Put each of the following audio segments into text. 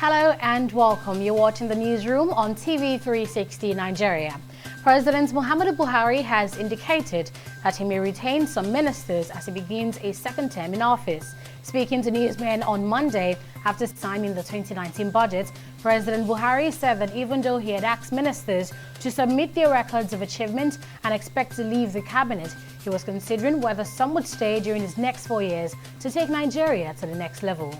Hello and welcome. You're watching the newsroom on TV360 Nigeria. President Muhammadu Buhari has indicated that he may retain some ministers as he begins a second term in office. Speaking to newsmen on Monday after signing the 2019 budget, President Buhari said that even though he had asked ministers to submit their records of achievement and expect to leave the cabinet, he was considering whether some would stay during his next 4 years to take Nigeria to the next level.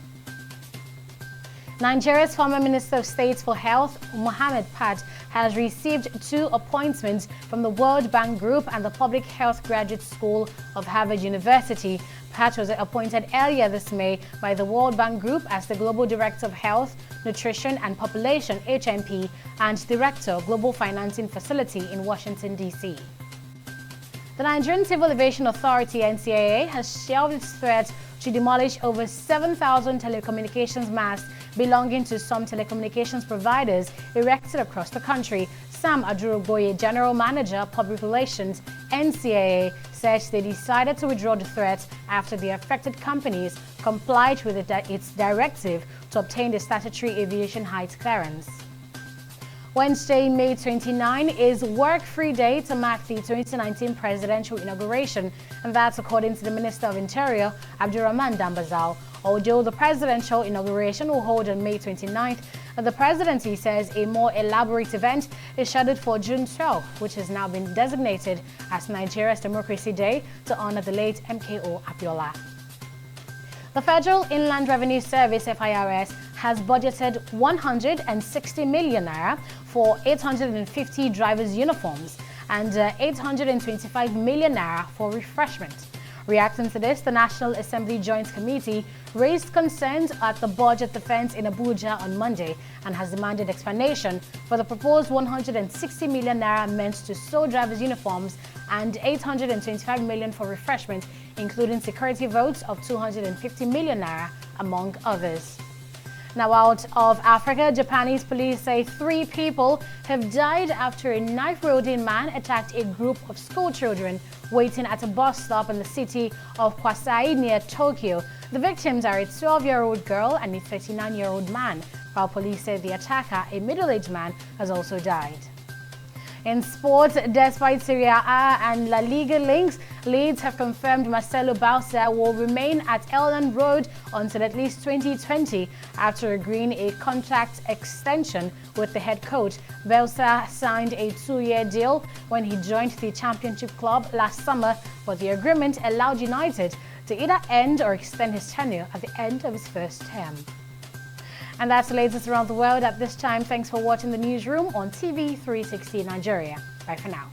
Nigeria's former Minister of State for Health, Mohammed Pat, has received 2 appointments from the World Bank Group and the Public Health Graduate School of Harvard University. Pat was appointed earlier this May by the World Bank Group as the Global Director of Health, Nutrition and Population (HMP) and Director of Global Financing Facility in Washington, D.C. The Nigerian Civil Aviation Authority (NCAA) has shelved its threat to demolish over 7,000 telecommunications masts belonging to some telecommunications providers erected across the country. Sam Adurogoye, General Manager, Public Relations, NCAA, said they decided to withdraw the threat after the affected companies complied with its directive to obtain the statutory aviation height clearance. Wednesday, May 29, is work-free day to mark the 2019 presidential inauguration, and that's according to the Minister of Interior, Abdurrahman Dambazao. Although the presidential inauguration will hold on May 29th, the presidency says a more elaborate event is scheduled for June 12, which has now been designated as Nigeria's Democracy Day to honor the late MKO Abiola. The Federal Inland Revenue Service (FIRS) has budgeted 160 million naira for 850 drivers' uniforms and 825 million naira for refreshment. Reacting to this, the National Assembly Joint Committee raised concerns at the budget defense in Abuja on Monday and has demanded explanation for the proposed 160 million naira meant to sew drivers' uniforms and 825 million for refreshment, including security votes of 250 million naira, among others. Now, out of Africa, Japanese police say 3 people have died after a knife-wielding man attacked a group of school children waiting at a bus stop in the city of Kwasai near Tokyo. The victims are a 12-year-old girl and a 39-year-old man, while police say the attacker, a middle-aged man, has also died. In sport, despite Serie A and La Liga links, Leeds have confirmed Marcelo Bielsa will remain at Elland Road until at least 2020 after agreeing a contract extension with the head coach. Bielsa signed a 2-year deal when he joined the Championship club last summer, but the agreement allowed United to either end or extend his tenure at the end of his first term. And that's the latest around the world at this time. Thanks for watching the newsroom on TV360 Nigeria. Bye for now.